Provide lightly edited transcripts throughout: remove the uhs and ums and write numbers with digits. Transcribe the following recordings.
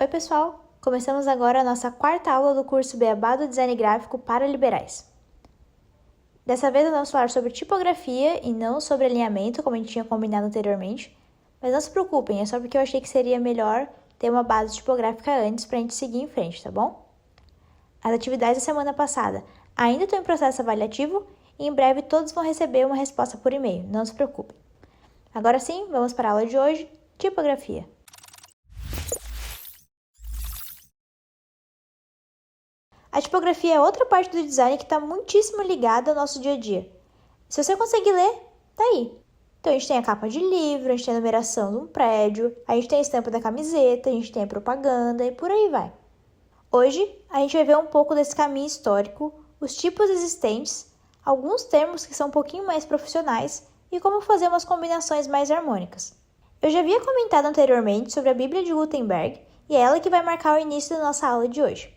Oi pessoal, começamos agora a nossa quarta aula do curso Beabá do Design Gráfico para Liberais. Dessa vez nós vamos falar sobre tipografia e não sobre alinhamento, como a gente tinha combinado anteriormente. Mas não se preocupem, é só porque eu achei que seria melhor ter uma base tipográfica antes para a gente seguir em frente, tá bom? As atividades da semana passada ainda estão em processo avaliativo e em breve todos vão receber uma resposta por e-mail, não se preocupem. Agora sim, vamos para a aula de hoje, tipografia. A tipografia é outra parte do design que está muitíssimo ligada ao nosso dia a dia. Se você conseguir ler, tá aí. Então a gente tem a capa de livro, a gente tem a numeração de um prédio, a gente tem a estampa da camiseta, a gente tem a propaganda e por aí vai. Hoje a gente vai ver um pouco desse caminho histórico, os tipos existentes, alguns termos que são um pouquinho mais profissionais e como fazer umas combinações mais harmônicas. Eu já havia comentado anteriormente sobre a Bíblia de Gutenberg e é ela que vai marcar o início da nossa aula de hoje.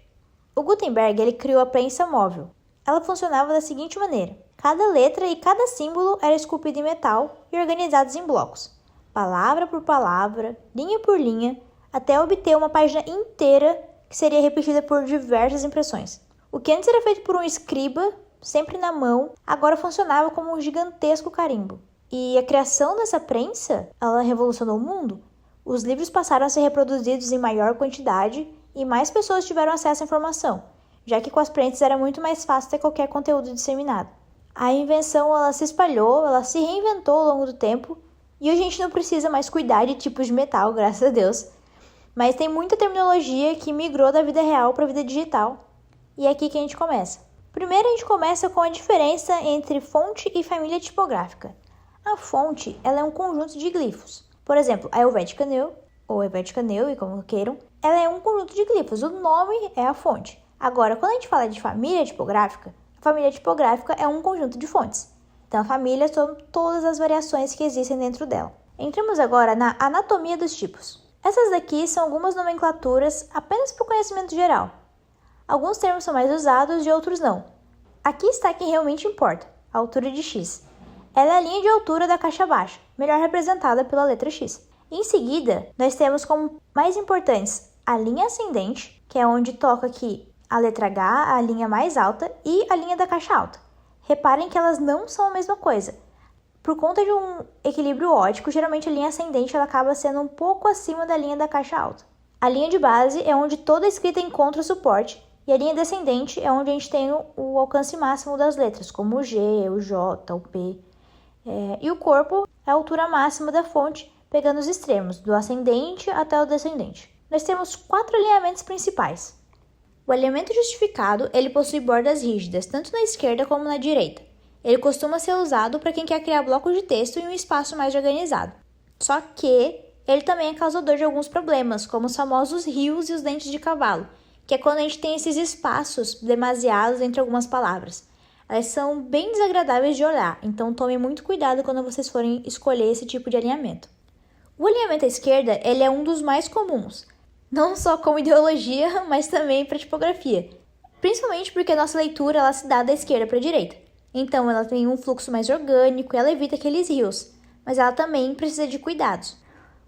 O Gutenberg ele criou a prensa móvel. Ela funcionava da seguinte maneira: cada letra e cada símbolo era esculpido em metal e organizados em blocos, palavra por palavra, linha por linha, até obter uma página inteira que seria repetida por diversas impressões. O que antes era feito por um escriba, sempre na mão, agora funcionava como um gigantesco carimbo. E a criação dessa prensa, ela revolucionou o mundo. Os livros passaram a ser reproduzidos em maior quantidade e mais pessoas tiveram acesso à informação, já que com as prensas era muito mais fácil ter qualquer conteúdo disseminado. A invenção ela se espalhou, ela se reinventou ao longo do tempo, e hoje a gente não precisa mais cuidar de tipos de metal, graças a Deus, mas tem muita terminologia que migrou da vida real para a vida digital, e é aqui que a gente começa. Primeiro a gente começa com a diferença entre fonte e família tipográfica. A fonte ela é um conjunto de glifos. Por exemplo, a Helvetica Neue, ou Helvetica Neue, como queiram, ela é um conjunto de glifos, o nome é a fonte. Agora, quando a gente fala de família tipográfica, a família tipográfica é um conjunto de fontes. Então, a família são todas as variações que existem dentro dela. Entramos agora na anatomia dos tipos. Essas daqui são algumas nomenclaturas apenas para o conhecimento geral. Alguns termos são mais usados e outros não. Aqui está quem realmente importa, a altura de X. Ela é a linha de altura da caixa baixa, melhor representada pela letra X. Em seguida, nós temos como mais importantes a linha ascendente, que é onde toca aqui a letra H, a linha mais alta, e a linha da caixa alta. Reparem que elas não são a mesma coisa. Por conta de um equilíbrio ótico, geralmente a linha ascendente ela acaba sendo um pouco acima da linha da caixa alta. A linha de base é onde toda a escrita encontra suporte, e a linha descendente é onde a gente tem o alcance máximo das letras, como o G, o J, o P. E o corpo é a altura máxima da fonte, pegando os extremos, do ascendente até o descendente. Nós temos 4 alinhamentos principais. O alinhamento justificado, ele possui bordas rígidas, tanto na esquerda como na direita. Ele costuma ser usado para quem quer criar blocos de texto em um espaço mais organizado. Só que ele também é causador de alguns problemas, como os famosos rios e os dentes de cavalo, que é quando a gente tem esses espaços demasiados entre algumas palavras. Elas são bem desagradáveis de olhar, então tomem muito cuidado quando vocês forem escolher esse tipo de alinhamento. O alinhamento à esquerda ele é um dos mais comuns, não só como ideologia, mas também para tipografia. Principalmente porque a nossa leitura ela se dá da esquerda para a direita. Então ela tem um fluxo mais orgânico e ela evita aqueles rios, mas ela também precisa de cuidados.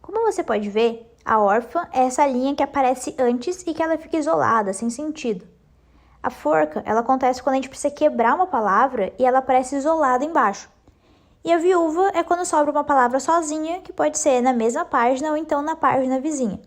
Como você pode ver, a órfã é essa linha que aparece antes e que ela fica isolada, sem sentido. A forca ela acontece quando a gente precisa quebrar uma palavra e ela aparece isolada embaixo. E a viúva é quando sobra uma palavra sozinha, que pode ser na mesma página ou então na página vizinha.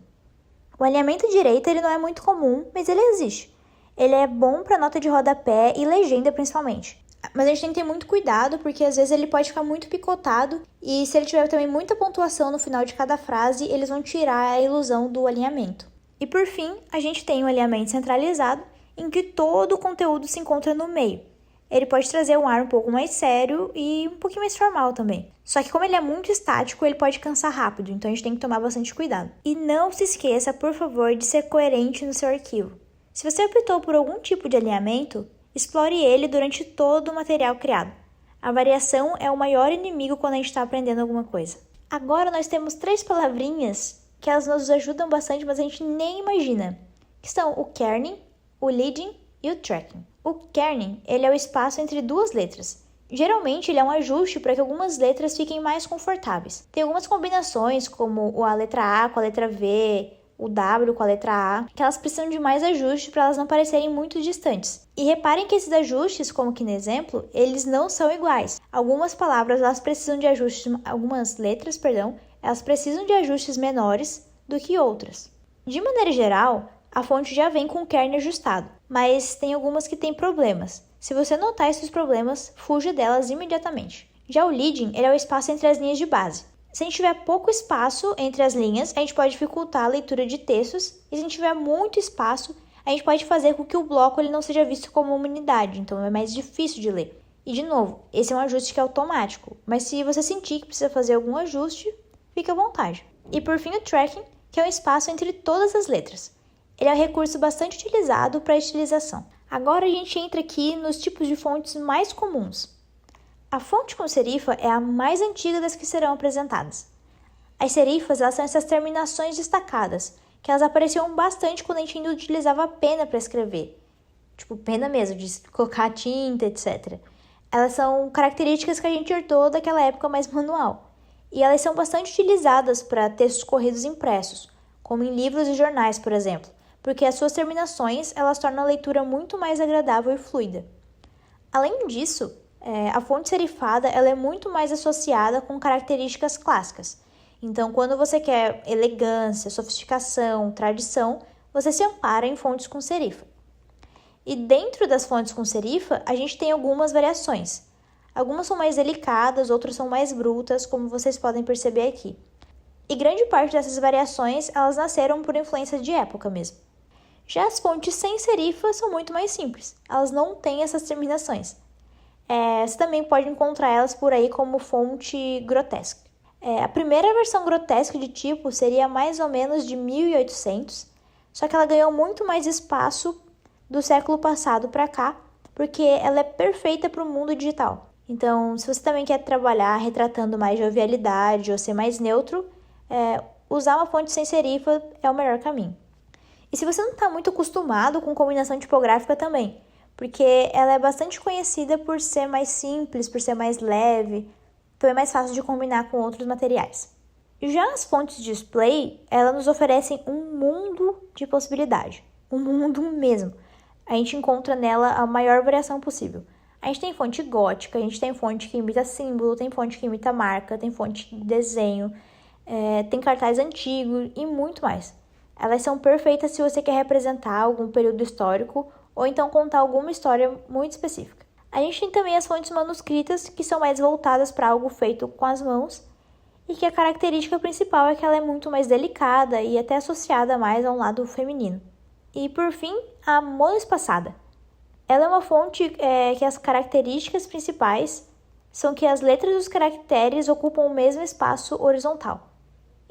O alinhamento direito ele não é muito comum, mas ele existe. Ele é bom para nota de rodapé e legenda principalmente. Mas a gente tem que ter muito cuidado, porque às vezes ele pode ficar muito picotado e se ele tiver também muita pontuação no final de cada frase, eles vão tirar a ilusão do alinhamento. E por fim, a gente tem um alinhamento centralizado, em que todo o conteúdo se encontra no meio. Ele pode trazer um ar um pouco mais sério e um pouquinho mais formal também. Só que como ele é muito estático, ele pode cansar rápido, então a gente tem que tomar bastante cuidado. E não se esqueça, por favor, de ser coerente no seu arquivo. Se você optou por algum tipo de alinhamento, explore ele durante todo o material criado. A variação é o maior inimigo quando a gente está aprendendo alguma coisa. Agora nós temos 3 palavrinhas que elas nos ajudam bastante, mas a gente nem imagina, que são o kerning, o leading e o tracking. O kerning, ele é o espaço entre 2 letras. Geralmente, ele é um ajuste para que algumas letras fiquem mais confortáveis. Tem algumas combinações, como a letra A com a letra V, o W com a letra A, que elas precisam de mais ajustes para elas não parecerem muito distantes. E reparem que esses ajustes, como aqui no exemplo, eles não são iguais. Algumas palavras elas precisam de ajustes, algumas letras, elas precisam de ajustes menores do que outras. De maneira geral, a fonte já vem com o kernel ajustado, mas tem algumas que têm problemas. Se você notar esses problemas, fuja delas imediatamente. Já o leading, ele é o espaço entre as linhas de base. Se a gente tiver pouco espaço entre as linhas, a gente pode dificultar a leitura de textos, e se a gente tiver muito espaço, a gente pode fazer com que o bloco ele não seja visto como uma unidade, então é mais difícil de ler. E de novo, esse é um ajuste que é automático, mas se você sentir que precisa fazer algum ajuste, fique à vontade. E por fim o tracking, que é um espaço entre todas as letras. Ele é um recurso bastante utilizado para estilização. Agora a gente entra aqui nos tipos de fontes mais comuns. A fonte com serifa é a mais antiga das que serão apresentadas. As serifas elas são essas terminações destacadas, que elas apareciam bastante quando a gente ainda utilizava pena para escrever. Tipo, pena mesmo, de colocar tinta, etc. Elas são características que a gente herdou daquela época mais manual. E elas são bastante utilizadas para textos corridos impressos, como em livros e jornais, por exemplo, porque as suas terminações elas tornam a leitura muito mais agradável e fluida. Além disso, a fonte serifada ela é muito mais associada com características clássicas. Então, quando você quer elegância, sofisticação, tradição, você se ampara em fontes com serifa. E dentro das fontes com serifa, a gente tem algumas variações. Algumas são mais delicadas, outras são mais brutas, como vocês podem perceber aqui. E grande parte dessas variações, elas nasceram por influência de época mesmo. Já as fontes sem serifa são muito mais simples, elas não têm essas terminações. Você também pode encontrar elas por aí como fonte grotesque. A primeira versão grotesque de tipo seria mais ou menos de 1800, só que ela ganhou muito mais espaço do século passado para cá, porque ela é perfeita para o mundo digital. Então, se você também quer trabalhar retratando mais jovialidade ou ser mais neutro, usar uma fonte sem serifa é o melhor caminho. E se você não está muito acostumado com combinação tipográfica também, porque ela é bastante conhecida por ser mais simples, por ser mais leve, então é mais fácil de combinar com outros materiais. Já as fontes display, elas nos oferecem um mundo de possibilidade, um mundo mesmo. A gente encontra nela a maior variação possível. A gente tem fonte gótica, a gente tem fonte que imita símbolo, tem fonte que imita marca, tem fonte de desenho, tem cartaz antigo e muito mais. Elas são perfeitas se você quer representar algum período histórico ou então contar alguma história muito específica. A gente tem também as fontes manuscritas, que são mais voltadas para algo feito com as mãos, e que a característica principal é que ela é muito mais delicada e até associada mais a um lado feminino. E por fim, a monoespaçada. Ela é uma fonte que as características principais são que as letras dos caracteres ocupam o mesmo espaço horizontal.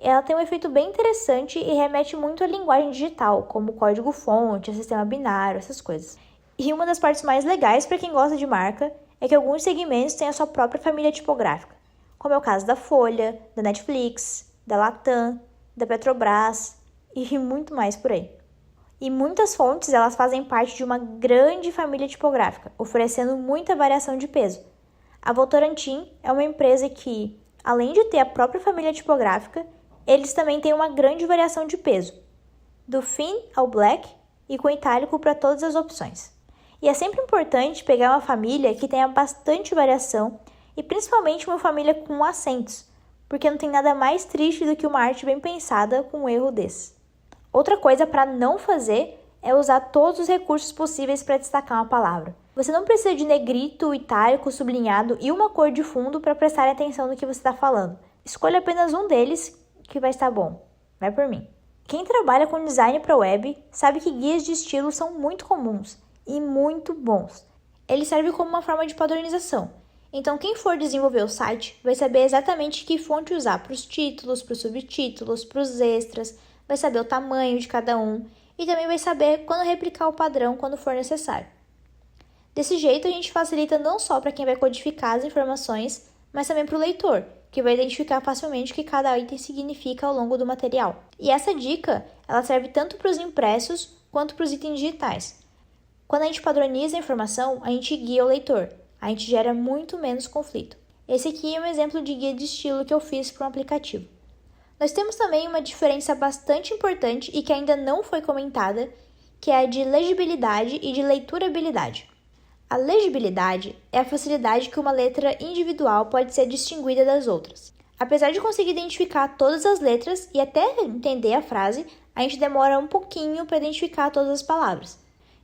Ela tem um efeito bem interessante e remete muito à linguagem digital, como código-fonte, sistema binário, essas coisas. E uma das partes mais legais para quem gosta de marca é que alguns segmentos têm a sua própria família tipográfica, como é o caso da Folha, da Netflix, da Latam, da Petrobras e muito mais por aí. E muitas fontes elas fazem parte de uma grande família tipográfica, oferecendo muita variação de peso. A Votorantim é uma empresa que, além de ter a própria família tipográfica, eles também têm uma grande variação de peso, do thin ao black e com itálico para todas as opções. E é sempre importante pegar uma família que tenha bastante variação e principalmente uma família com acentos, porque não tem nada mais triste do que uma arte bem pensada com um erro desse. Outra coisa para não fazer é usar todos os recursos possíveis para destacar uma palavra. Você não precisa de negrito, itálico, sublinhado e uma cor de fundo para prestar atenção no que você está falando. Escolha apenas um deles que vai estar bom. Vai por mim. Quem trabalha com design para web sabe que guias de estilo são muito comuns e muito bons. Eles servem como uma forma de padronização. Então, quem for desenvolver o site vai saber exatamente que fonte usar para os títulos, para os subtítulos, para os extras, vai saber o tamanho de cada um e também vai saber quando replicar o padrão quando for necessário. Desse jeito, a gente facilita não só para quem vai codificar as informações, mas também para o leitor, que vai identificar facilmente o que cada item significa ao longo do material. E essa dica, ela serve tanto para os impressos quanto para os itens digitais. Quando a gente padroniza a informação, a gente guia o leitor, a gente gera muito menos conflito. Esse aqui é um exemplo de guia de estilo que eu fiz para um aplicativo. Nós temos também uma diferença bastante importante e que ainda não foi comentada, que é a de legibilidade e de leiturabilidade. A legibilidade é a facilidade que uma letra individual pode ser distinguida das outras. Apesar de conseguir identificar todas as letras e até entender a frase, a gente demora um pouquinho para identificar todas as palavras.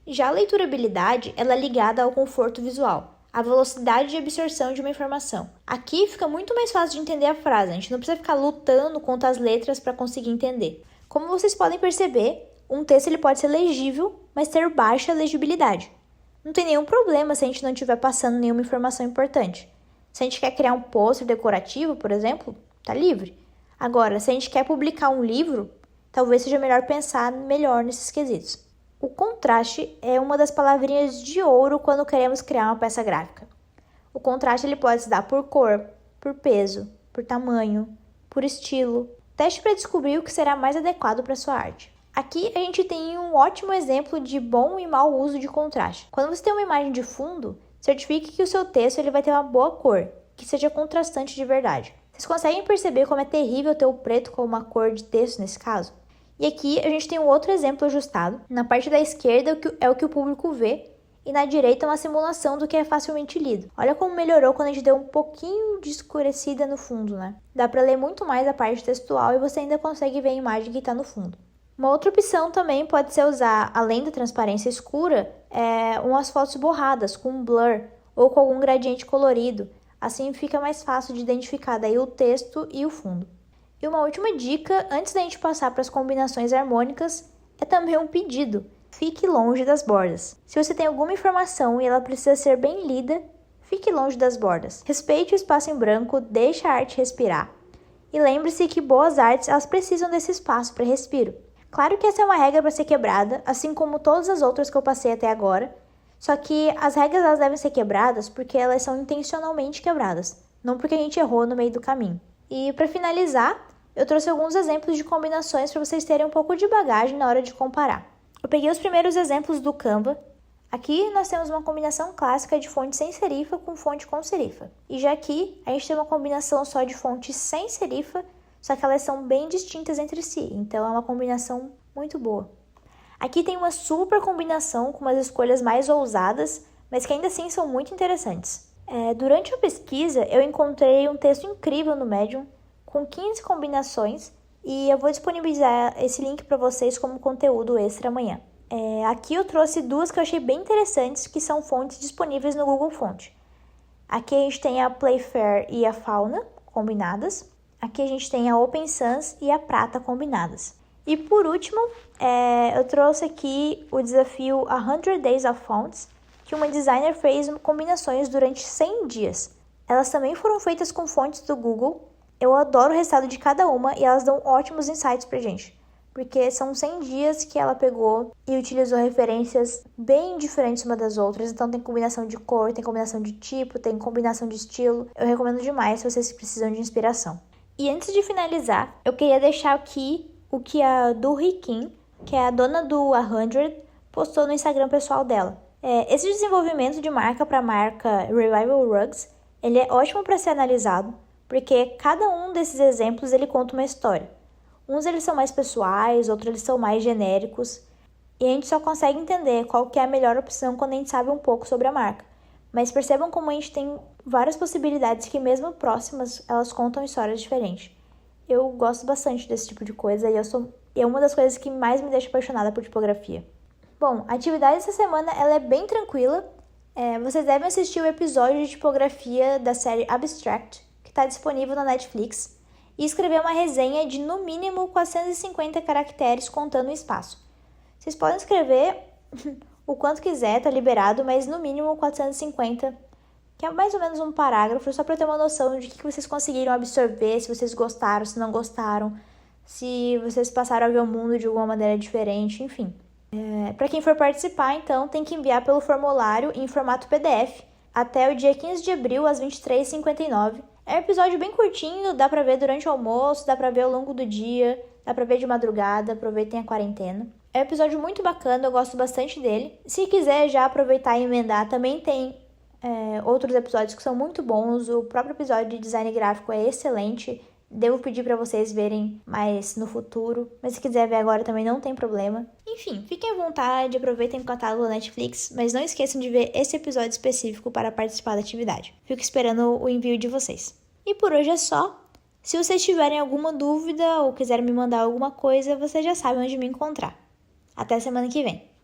Já a leiturabilidade, ela é ligada ao conforto visual, à velocidade de absorção de uma informação. Aqui fica muito mais fácil de entender a frase, a gente não precisa ficar lutando contra as letras para conseguir entender. Como vocês podem perceber, um texto ele pode ser legível, mas ter baixa legibilidade. Não tem nenhum problema se a gente não estiver passando nenhuma informação importante. Se a gente quer criar um pôster decorativo, por exemplo, tá livre. Agora, se a gente quer publicar um livro, talvez seja melhor pensar melhor nesses quesitos. O contraste é uma das palavrinhas de ouro quando queremos criar uma peça gráfica. O contraste ele pode se dar por cor, por peso, por tamanho, por estilo. Teste para descobrir o que será mais adequado para sua arte. Aqui a gente tem um ótimo exemplo de bom e mau uso de contraste. Quando você tem uma imagem de fundo, certifique que o seu texto ele vai ter uma boa cor, que seja contrastante de verdade. Vocês conseguem perceber como é terrível ter o preto como uma cor de texto nesse caso? E aqui a gente tem um outro exemplo ajustado. Na parte da esquerda é o que o público vê e na direita uma simulação do que é facilmente lido. Olha como melhorou quando a gente deu um pouquinho de escurecida no fundo, né? Dá para ler muito mais a parte textual e você ainda consegue ver a imagem que está no fundo. Uma outra opção também pode ser usar, além da transparência escura, umas fotos borradas com um blur ou com algum gradiente colorido. Assim fica mais fácil de identificar daí o texto e o fundo. E uma última dica, antes da gente passar para as combinações harmônicas, é também um pedido. Fique longe das bordas. Se você tem alguma informação e ela precisa ser bem lida, fique longe das bordas. Respeite o espaço em branco, deixe a arte respirar. E lembre-se que boas artes elas precisam desse espaço para respiro. Claro que essa é uma regra para ser quebrada, assim como todas as outras que eu passei até agora, só que as regras elas devem ser quebradas porque elas são intencionalmente quebradas, não porque a gente errou no meio do caminho. E para finalizar, eu trouxe alguns exemplos de combinações para vocês terem um pouco de bagagem na hora de comparar. Eu peguei os primeiros exemplos do Canva. Aqui nós temos uma combinação clássica de fonte sem serifa com fonte com serifa. E já aqui a gente tem uma combinação só de fonte sem serifa, só que elas são bem distintas entre si, então é uma combinação muito boa. Aqui tem uma super combinação com umas escolhas mais ousadas, mas que ainda assim são muito interessantes. Durante a pesquisa, eu encontrei um texto incrível no Medium, com 15 combinações, e eu vou disponibilizar esse link para vocês como conteúdo extra amanhã. Aqui eu trouxe duas que eu achei bem interessantes, que são fontes disponíveis no Google Fonte. Aqui a gente tem a Playfair e a Fauna combinadas. Aqui a gente tem a Open Sans e a Prata combinadas. E por último, eu trouxe aqui o desafio 100 Days of Fonts, que uma designer fez combinações durante 100 dias. Elas também foram feitas com fontes do Google. Eu adoro o resultado de cada uma e elas dão ótimos insights pra gente, porque são 100 dias que ela pegou e utilizou referências bem diferentes uma das outras. Então tem combinação de cor, tem combinação de tipo, tem combinação de estilo. Eu recomendo demais se vocês precisam de inspiração. E antes de finalizar, eu queria deixar aqui o que a Duri Kim, que é a dona do 100, postou no Instagram pessoal dela. Esse desenvolvimento de marca para a marca Revival Rugs, ele é ótimo para ser analisado, porque cada um desses exemplos ele conta uma história. Uns eles são mais pessoais, outros eles são mais genéricos, e a gente só consegue entender qual que é a melhor opção quando a gente sabe um pouco sobre a marca. Mas percebam como a gente tem várias possibilidades que mesmo próximas, elas contam histórias diferentes. Eu gosto bastante desse tipo de coisa e é uma das coisas que mais me deixa apaixonada por tipografia. Bom, a atividade dessa semana ela é bem tranquila. Vocês devem assistir o episódio de tipografia da série Abstract, que está disponível na Netflix, e escrever uma resenha de no mínimo 450 caracteres contando o espaço. Vocês podem escrever o quanto quiser, tá liberado, mas no mínimo 450, que é mais ou menos um parágrafo, só para ter uma noção de que vocês conseguiram absorver, se vocês gostaram, se não gostaram, se vocês passaram a ver o mundo de alguma maneira diferente, enfim. Para quem for participar, então, tem que enviar pelo formulário em formato PDF até o dia 15 de abril, às 23h59. É um episódio bem curtinho, dá pra ver durante o almoço, dá pra ver ao longo do dia, dá pra ver de madrugada, aproveitem a quarentena. É um episódio muito bacana, eu gosto bastante dele. Se quiser já aproveitar e emendar, também tem outros episódios que são muito bons. O próprio episódio de design gráfico é excelente, Devo pedir pra vocês verem mais no futuro, mas se quiser ver agora também não tem problema. Enfim, fiquem à vontade, aproveitem o catálogo da Netflix, mas não esqueçam de ver esse episódio específico para participar da atividade. Fico esperando o envio de vocês. E por hoje é só. Se vocês tiverem alguma dúvida ou quiserem me mandar alguma coisa, vocês já sabem onde me encontrar. Até semana que vem.